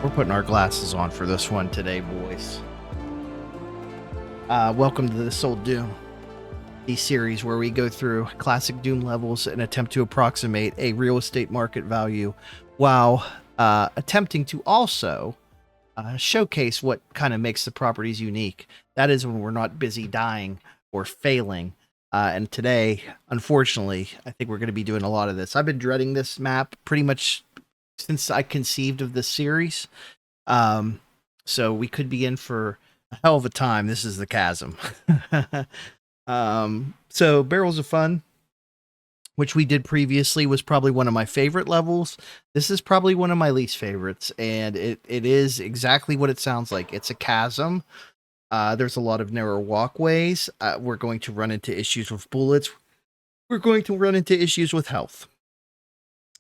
We're putting our glasses on for this one today, boys. Welcome to This Old Doom, the series where we go through classic Doom levels and attempt to approximate a real estate market value while attempting to also showcase what kind of makes the properties unique. That is when we're not busy dying or failing. And today, unfortunately, I think we're going to be doing a lot of this. I've been dreading this map pretty much since I conceived of this series. So we could be in for a hell of a time. This is the Chasm. So Barrels of Fun, which we did previously, was probably one of my favorite levels. This is probably one of my least favorites, and it is exactly what it sounds like. It's a chasm. There's a lot of narrow walkways. We're going to run into issues with bullets. We're going to run into issues with health.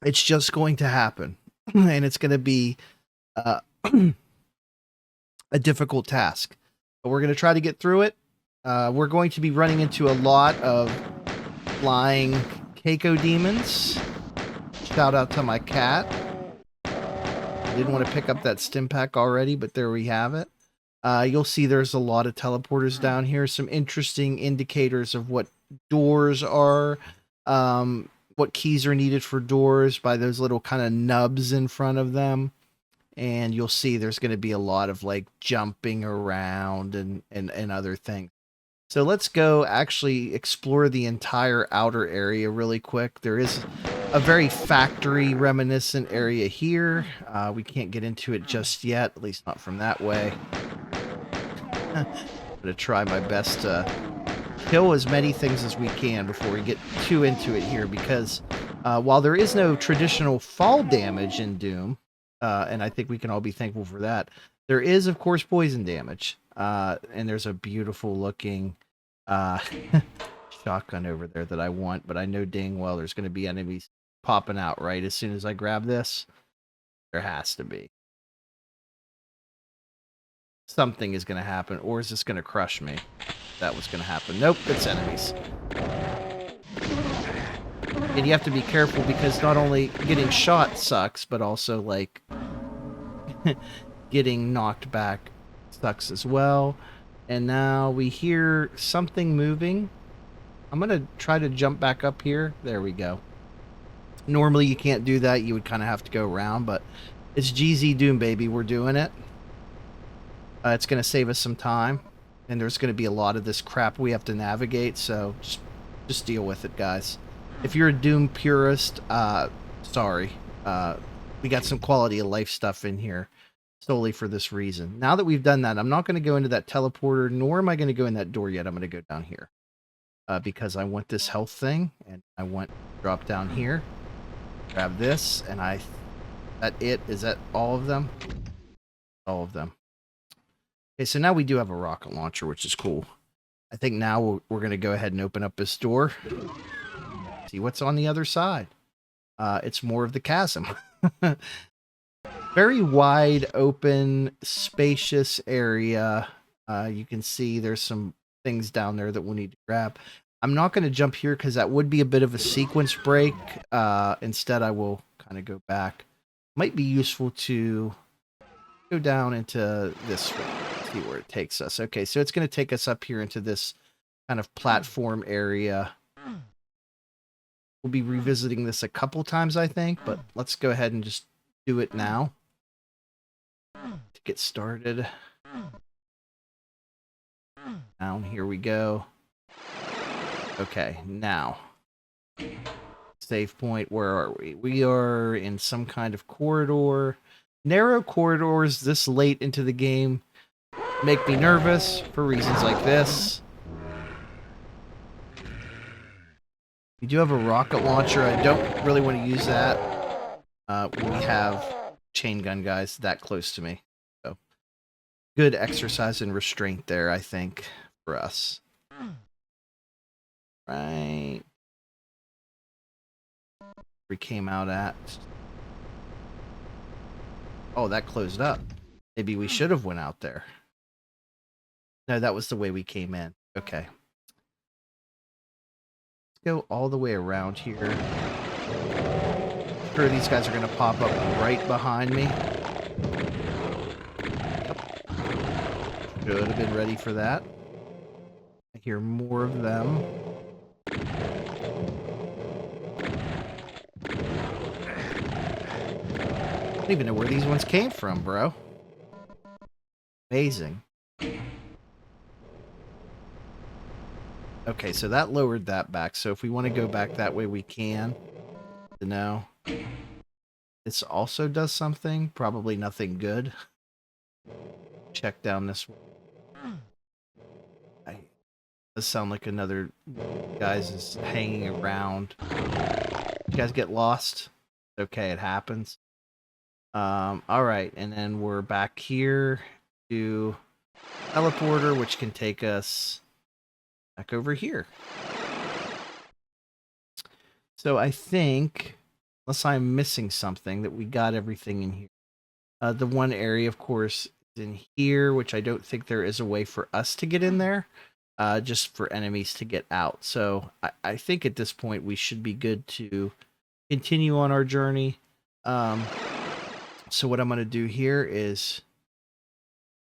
It's just going to happen, and it's going to be a difficult task. But we're going to try to get through it. We're going to be running into a lot of flying Keiko demons. Shout out to my cat. I didn't want to pick up that stim pack already, but there we have it. You'll see there's a lot of teleporters down here. Some interesting indicators of what doors are, what keys are needed for doors by those little kind of nubs in front of them. And you'll see there's going to be a lot of like jumping around and other things. So let's go actually explore the entire outer area really quick. There is a very factory reminiscent area here. We can't get into it just yet, at least not from that way. I'm going to try my best to kill as many things as we can before we get too into it here, because while there is no traditional fall damage in Doom, and I think we can all be thankful for that, there is, of course, poison damage. And there's a beautiful looking shotgun over there that I want, but I know dang well there's going to be enemies popping out right as soon as I grab this. There has to be. Something is going to happen, or is this going to crush me? That was going to happen. Nope, it's enemies. And you have to be careful because not only getting shot sucks, but also like getting knocked back sucks as well. And now we hear something moving. I'm going to try to jump back up here. There we go. Normally you can't do that. You would kind of have to go around, but it's GZ Doom, baby. We're doing it. It's going to save us some time. And there's going to be a lot of this crap we have to navigate. So just deal with it, guys. If you're a Doom purist, sorry. We got some quality of life stuff in here solely for this reason. Now that we've done that, I'm not going to go into that teleporter, nor am I going to go in that door yet. I'm going to go down here because I want this health thing, and I want to drop down here, grab this, and is that all of them? All of them. Okay, so now we do have a rocket launcher, which is cool. I think now we're going to go ahead and open up this door. See what's on the other side. It's more of the chasm. Very wide open, spacious area. You can see there's some things down there that we'll need to grab. I'm not going to jump here because that would be a bit of a sequence break. Instead, I will kind of go back. Might be useful to go down into this one. See where it takes us. Okay, so it's going to take us up here into this kind of platform area. We'll be revisiting this a couple times, I think, but let's go ahead and just do it now to get started. Down, here we go. Okay, now. Save point, where are we? We are in some kind of corridor. Narrow corridors this late into the game make me nervous for reasons like this. We do have a rocket launcher. I don't really want to use that. We have chain gun guys that close to me. So good exercise in restraint there, I think, for us. Right. We came out at. Oh, that closed up. Maybe we should have went out there. No, that was the way we came in. Okay. Go all the way around here. Sure, these guys are going to pop up right behind me. Should have been ready for that. I hear more of them. I don't even know where these ones came from, bro. Amazing. Okay, so that lowered that back. So if we want to go back that way, we can. No. This also does something. Probably nothing good. Check down this way. Does sound like another guys is hanging around. You guys get lost? Okay, it happens. All right, and then we're back here to teleporter, which can take us back over here. So I think, unless I'm missing something, that we got everything in here. The one area, of course, is in here, which I don't think there is a way for us to get in there. Just for enemies to get out. So I think at this point we should be good to continue on our journey. So what I'm going to do here is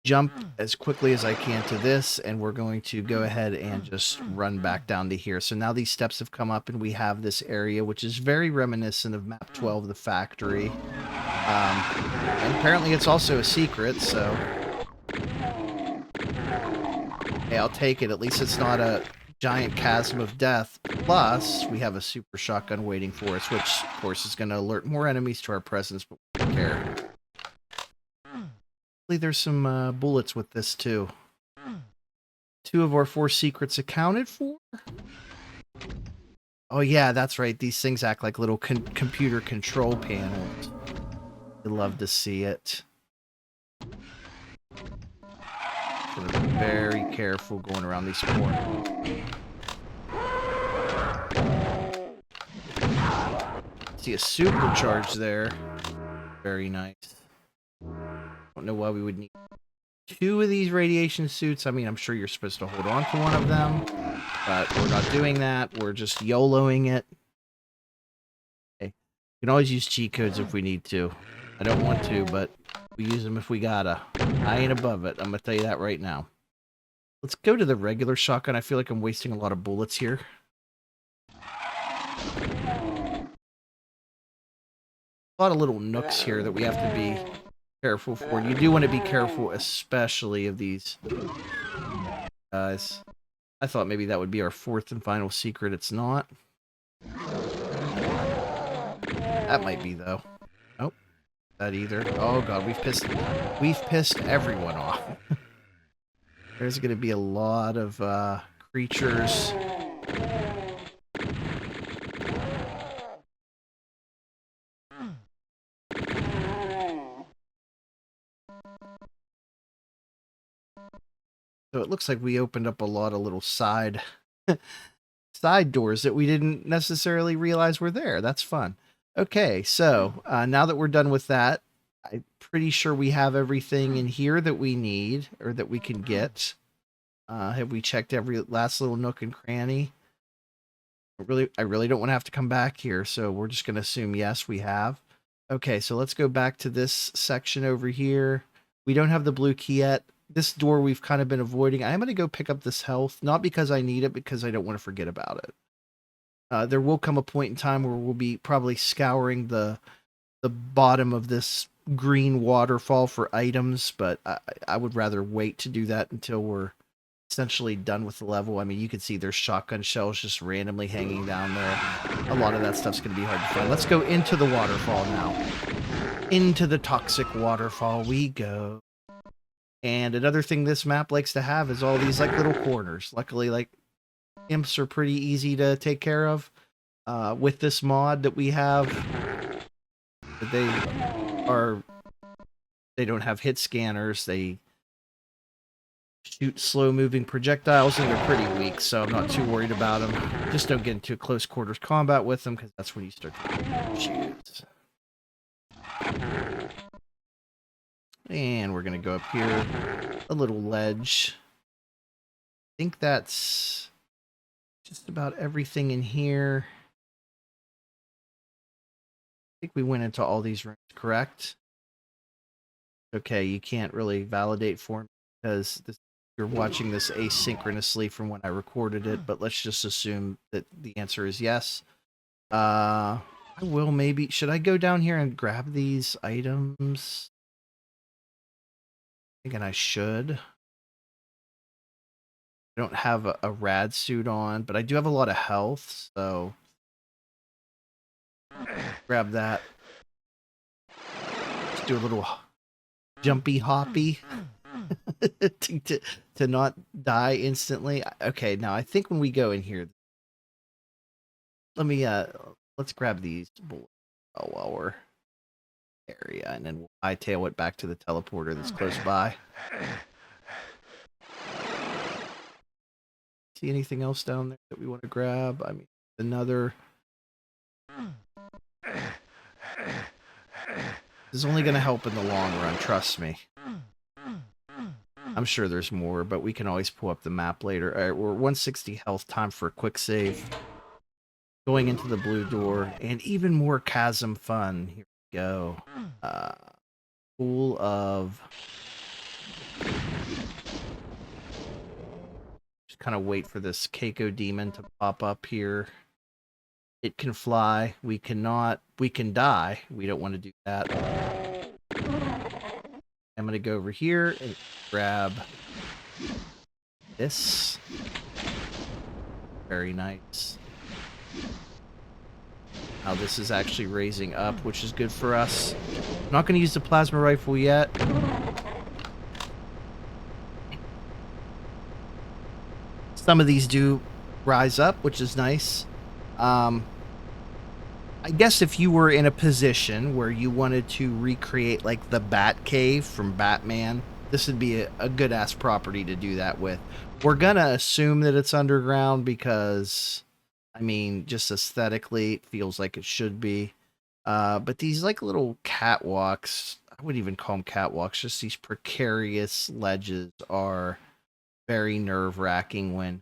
jump as quickly as I can to this, and we're going to go ahead and just run back down to here. So now these steps have come up and we have this area, which is very reminiscent of map 12, the factory. And apparently it's also a secret, so... Hey, I'll take it. At least it's not a giant chasm of death. Plus, we have a super shotgun waiting for us, which, of course, is going to alert more enemies to our presence, but we don't care. Hopefully there's some bullets with this, too. 2 of our 4 secrets accounted for? Oh, yeah, that's right. These things act like little computer control panels. I love to see it. Gotta be very careful going around these corners. See a supercharge there. Very nice. Don't know why we would need 2 of these radiation suits. I mean, I'm sure you're supposed to hold on to one of them, but we're not doing that. We're just YOLOing it. Okay. We can always use cheat codes if we need to. I don't want to, but we use them if we gotta. I ain't above it. I'm gonna tell you that right now. Let's go to the regular shotgun. I feel like I'm wasting a lot of bullets here. A lot of little nooks here that we have to be careful for. You do want to be careful, especially of these guys. I thought maybe that would be our 4th and final secret. It's not. That might be, though. Nope. That either. Oh, God. We've pissed everyone off. There's going to be a lot of creatures. So it looks like we opened up a lot of little side doors that we didn't necessarily realize were there. That's fun. Okay, so now that we're done with that, I'm pretty sure we have everything in here that we need or that we can get. Have we checked every last little nook and cranny? I really don't want to have to come back here, so we're just going to assume yes, we have. Okay, so let's go back to this section over here. We don't have the blue key yet. This door we've kind of been avoiding. I'm going to go pick up this health, not because I need it, because I don't want to forget about it. There will come a point in time where we'll be probably scouring the bottom of this green waterfall for items, but I would rather wait to do that until we're essentially done with the level. I mean, you can see there's shotgun shells just randomly hanging down there. A lot of that stuff's going to be hard to find. Let's go into the waterfall now. Into the toxic waterfall we go. And another thing this map likes to have is all these like little corners. Luckily, like imps are pretty easy to take care of. With this mod that we have, they don't have hit scanners. They shoot slow-moving projectiles, and they're pretty weak, so I'm not too worried about them. Just don't get into close quarters combat with them, because that's when you start to shoot. And we're going to go up here, a little ledge. I think that's just about everything in here. I think we went into all these rooms, correct? Okay, you can't really validate for me because this you're watching this asynchronously from when I recorded it, but let's just assume that the answer is yes. I will maybe... Should I go down here and grab these items? Thinking I should. I don't have a rad suit on, but I do have a lot of health, so... Grab that. Let's do a little jumpy hoppy to not die instantly. Okay, now I think when we go in here, let me let's grab these bullets while we're area, and then we'll hightail it back to the teleporter that's close by. See anything else down there that we want to grab? I mean, another... This is only going to help in the long run, trust me. I'm sure there's more, but we can always pull up the map later. All right, we're 160 health, time for a quick save. Going into the blue door, and even more Chasm fun. Here we go. Pool of... Just kind of wait for this Keiko demon to pop up here. It can fly. We cannot. We can die. We don't want to do that. I'm going to go over here and grab this. Very nice. Now this is actually raising up, which is good for us. I'm not going to use the plasma rifle yet. Some of these do rise up, which is nice. I guess if you were in a position where you wanted to recreate like the Bat Cave from Batman, this would be a good ass property to do that with. We're gonna assume that it's underground because, I mean, just aesthetically it feels like it should be. But these like little catwalks, I wouldn't even call them catwalks, just these precarious ledges are very nerve-wracking when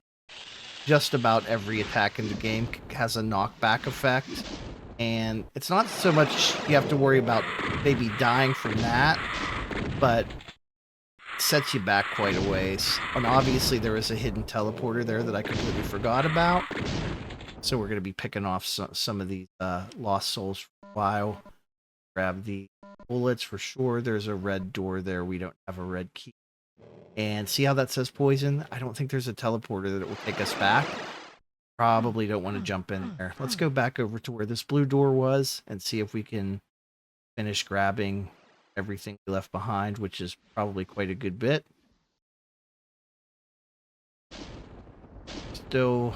just about every attack in the game has a knockback effect. And it's not so much you have to worry about maybe dying from that, but it sets you back quite a ways. And obviously there is a hidden teleporter there that I completely forgot about. So we're going to be picking off some of these lost souls for a while. Grab the bullets for sure. There's a red door there. We don't have a red key. And see how that says poison? I don't think there's a teleporter that will take us back. Probably don't want to jump in there. Let's go back over to where this blue door was and see if we can finish grabbing everything we left behind, which is probably quite a good bit. Still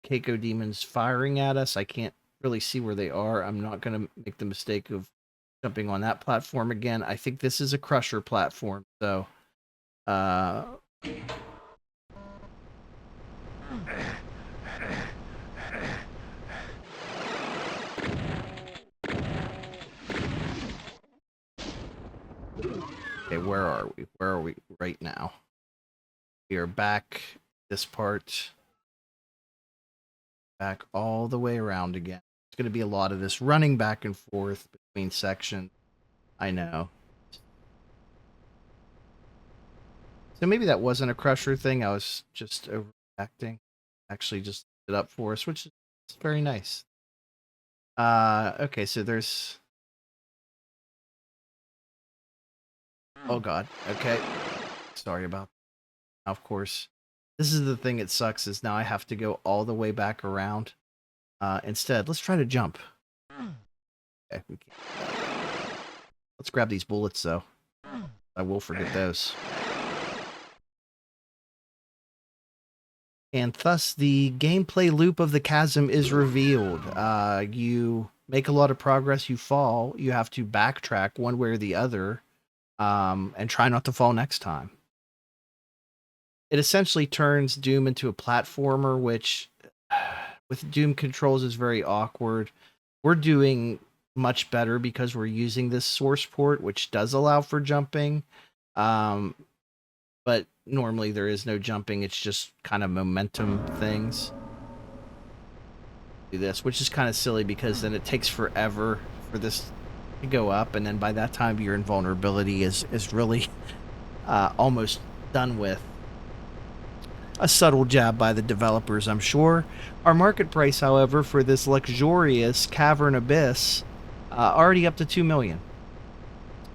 Keiko demons firing at us. I can't really see where they are. I'm not going to make the mistake of jumping on that platform again. I think this is a crusher platform, so... Okay, where are we? Where are we right now? We are back this part. Back all the way around again. It's going to be a lot of this running back and forth between sections. I know. So maybe that wasn't a crusher thing. I was just overreacting. Actually just did it up for us, which is very nice. Okay, so there's... Oh god, okay. Sorry about that. Of course. This is the thing that sucks, is now I have to go all the way back around. Instead, let's try to jump. Okay, we can't. Let's grab these bullets, though. I will forget those. And thus, the gameplay loop of the Chasm is revealed. You make a lot of progress, you fall, you have to backtrack one way or the other, and try not to fall next time. It essentially turns Doom into a platformer, which, with Doom controls, is very awkward. We're doing much better because we're using this source port, which does allow for jumping. But normally there is no jumping. It's just kind of momentum things. Do this, which is kind of silly because then it takes forever for this to go up, and then by that time your invulnerability is really almost done with. A subtle jab by the developers, I'm sure. Our market price, however, for this luxurious cavern abyss, already up to 2 million.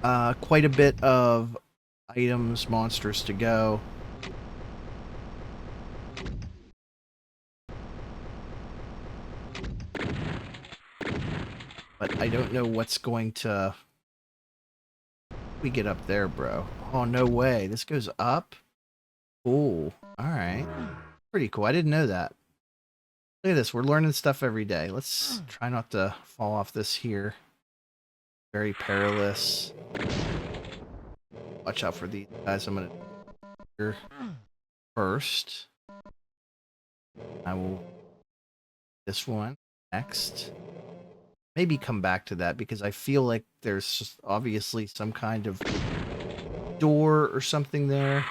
Quite a bit of items, monsters to go. But I don't know what's going to... We get up there, bro. Oh, no way. This goes up? Cool. Alright. Pretty cool. I didn't know that. Look at this. We're learning stuff every day. Let's try not to fall off this here. Very perilous. Watch out for these guys. I'm going to... Here first. I will... This one. Next. Maybe come back to that because I feel like there's just obviously some kind of door or something there.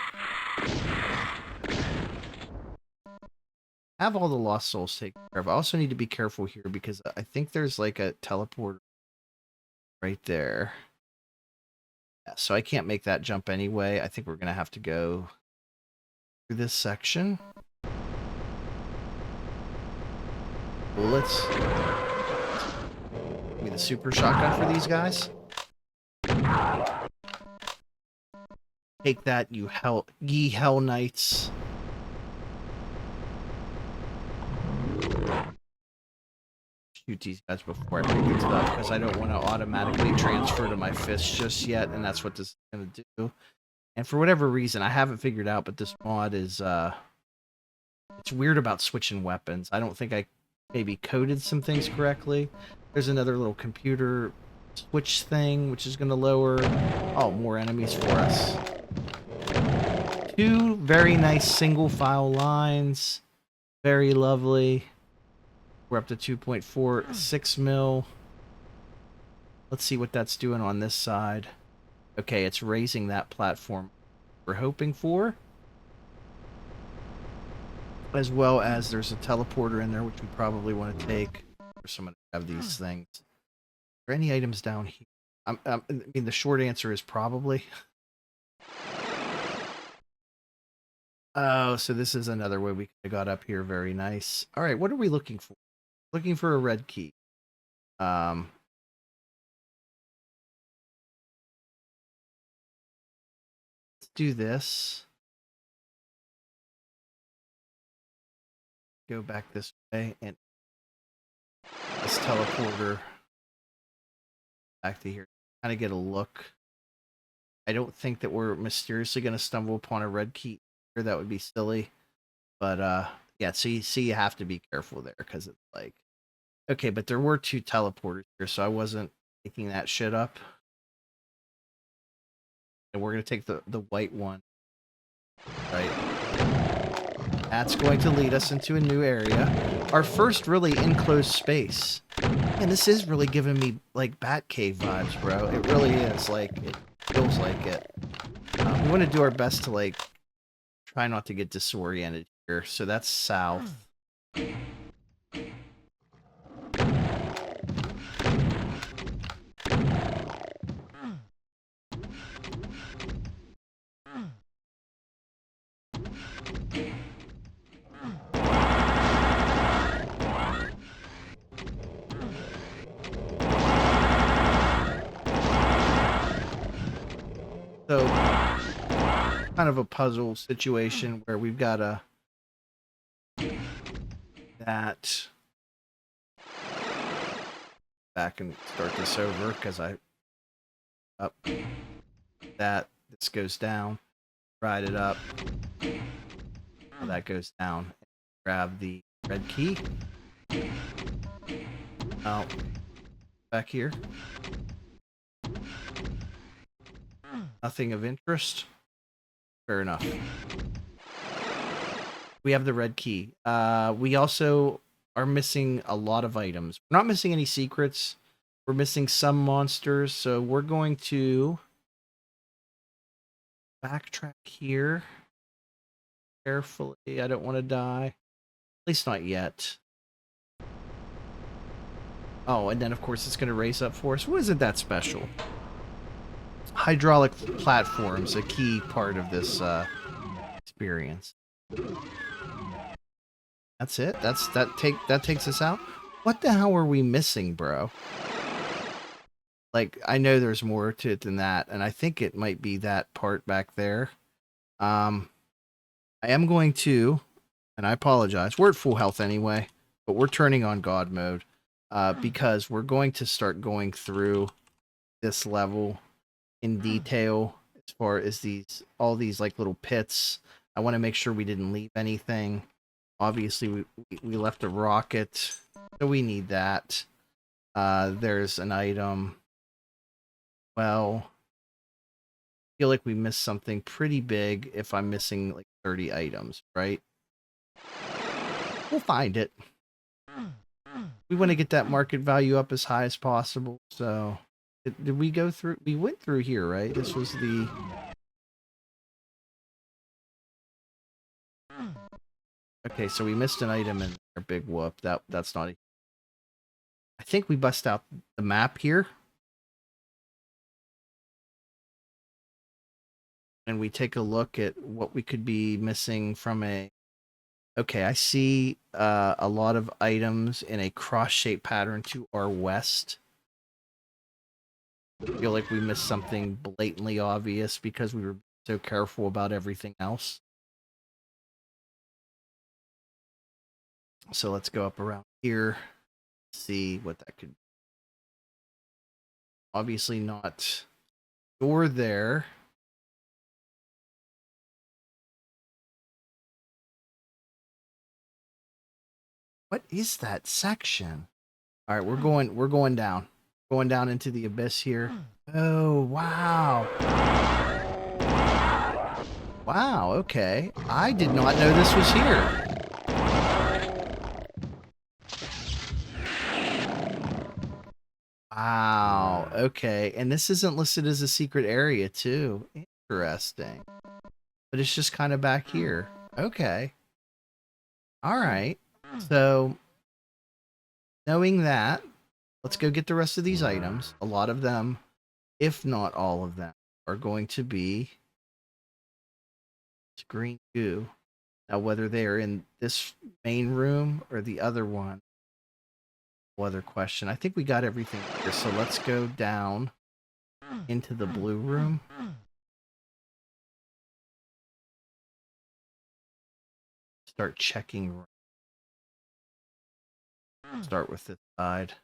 Have all the lost souls taken care of. I also need to be careful here because I think there's like a teleport right there. Yeah, so I can't make that jump anyway. I think we're going to have to go through this section. Well, let's... Give me the super shotgun for these guys. Take that, ye hell knights. Shoot these guys before I pick these up because I don't want to automatically transfer to my fist just yet, and that's what this is going to do. And for whatever reason, I haven't figured out, but this mod is it's weird about switching weapons. I don't think I maybe coded some things correctly. There's another little computer switch thing, which is going to lower... Oh, more enemies for us. 2 very nice single file lines. Very lovely. We're up to 2.46 mil. Let's see what that's doing on this side. Okay, it's raising that platform we're hoping for. As well as there's a teleporter in there, which we probably want to take. For someone to have these things. Are there any items down here? I mean, the short answer is probably. Oh, so this is another way we got up here. Very nice. All right, what are we looking for? Looking for a red key. Let's do this. Go back this way and this teleporter back to here. Kind of get a look. I don't think that we're mysteriously going to stumble upon a red key here. That would be silly. But yeah, so you have to be careful there because it's like, okay, but there were 2 teleporters here, so I wasn't picking that shit up. And we're going to take the white one. Right. That's going to lead us into a new area. Our first really enclosed space. And this is really giving me, like, Batcave vibes, bro. It really is. Like, it feels like it. We want to do our best to, like, try not to get disoriented here. So that's south. So, kind of a puzzle situation where we've got that back and start this over because up that this goes down, ride it up, well, that goes down. Grab the red key. Now back here. Nothing of interest. Fair enough. We have the red key. We also are missing a lot of items. We're not missing any secrets. We're missing some monsters. So we're going to backtrack here. Carefully. I don't want to die. At least not yet. Oh, and then of course it's going to raise up for us. What isn't that special? Hydraulic platforms, a key part of this experience. That's it? That takes us out? What the hell are we missing, bro? Like, I know there's more to it than that, and I think it might be that part back there. I am going to, and I apologize, we're at full health anyway, but we're turning on God mode, because we're going to start going through this level in detail as far as all these like little pits. I want to make sure we didn't leave anything. Obviously, we left a rocket, so we need that. There's an item. Well, I feel like we missed something pretty big if I'm missing like 30 items, right? We'll find it. We want to get that market value up as high as possible, so... Did we go through? We went through here, right? This was the... Okay, so we missed an item in there. Big whoop. That's not... I think we bust out the map here. And we take a look at what we could be missing from a... Okay, I see a lot of items in a cross-shaped pattern to our west. I feel like we missed something blatantly obvious because we were so careful about everything else. So let's go up around here, see what that could be. Obviously not door there. What is that section? All right, we're going down. Going down into the abyss here. Oh, wow. Wow, okay. I did not know this was here. Wow, okay. And this isn't listed as a secret area, too. Interesting. But it's just kind of back here. Okay. All right. So, knowing that, let's go get the rest of these items. A lot of them, if not all of them, are going to be green goo. Now, whether they are in this main room or the other one, other question. I think we got everything here, so let's go down into the blue room. Start checking. Start with this side.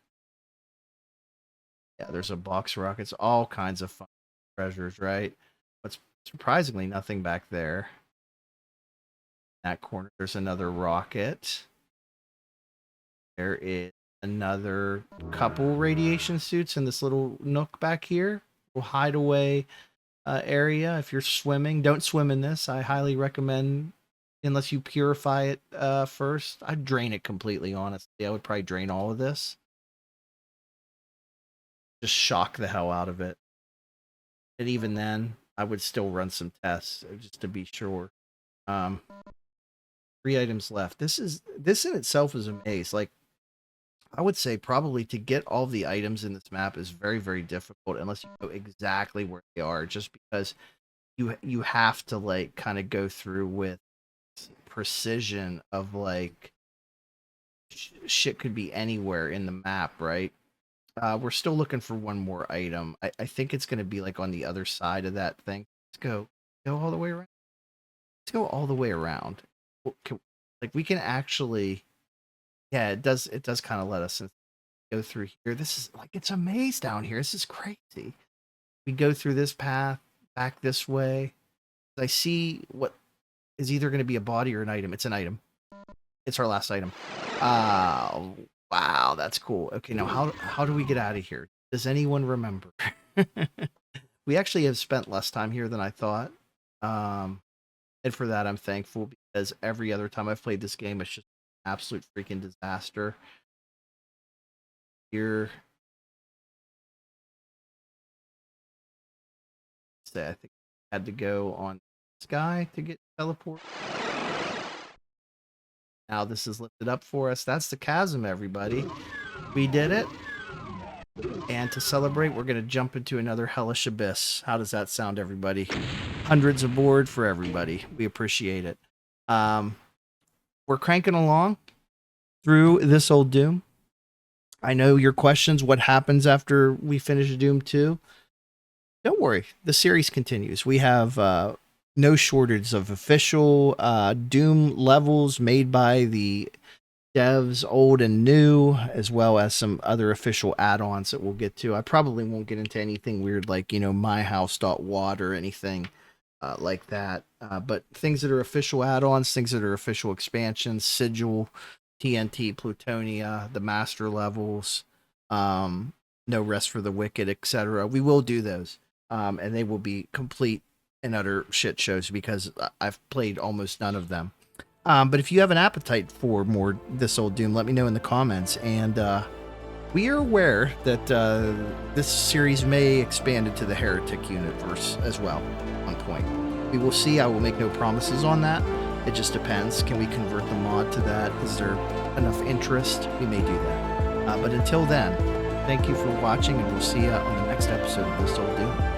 Yeah, there's a box of rockets, all kinds of fun treasures, right? But surprisingly, nothing back there. In that corner, there's another rocket. There is another couple radiation suits in this little nook back here. Little hideaway area. If you're swimming, don't swim in this. I highly recommend, unless you purify it first. I'd drain it completely, honestly. I would probably drain all of this. Just shock the hell out of it. And even then, I would still run some tests just to be sure. 3 items left. This in itself is a maze. Like, I would say probably to get all the items in this map is very, very difficult unless you know exactly where they are, just because you have to like kind of go through with precision of like shit could be anywhere in the map, right? We're still looking for one more item. I think it's going to be like on the other side of that thing. Let's go all the way around. Let's go all the way around. Like we can actually, yeah, it does kind of let us go through here. This is like, it's a maze down here. This is crazy. We go through this path back this way. I see what is either going to be a body or an item. It's an item. It's our last item. Wow, that's cool. Okay, now how do we get out of here? Does anyone remember? We actually have spent less time here than I thought. And for that, I'm thankful, because every other time I've played this game, it's just an absolute freaking disaster. Here. I think I had to go on this guy to get teleport. Now this is lifted up for us. That's the chasm, everybody. We did it. And to celebrate, we're going to jump into another hellish abyss. How does that sound, everybody? Hundreds aboard for everybody. We appreciate it. We're cranking along through this old Doom. I know your questions, what happens after we finish Doom 2? Don't worry, the series continues. We have no shortage of official Doom levels made by the devs, old and new, as well as some other official add-ons that we'll get to. I probably won't get into anything weird like, myhouse.wad or anything like that. But things that are official add-ons, things that are official expansions, Sigil, TNT, Plutonia, the master levels, No Rest for the Wicked, etc. We will do those. And they will be complete and utter shit shows because I've played almost none of them. But if you have an appetite for more This Old Doom, let me know in the comments. And we are aware that this series may expand into the Heretic universe as well on point. We will see. I will make no promises on that. It just depends. Can we convert the mod to that? Is there enough interest? We may do that. But until then, thank you for watching, and we'll see you on the next episode of This Old Doom.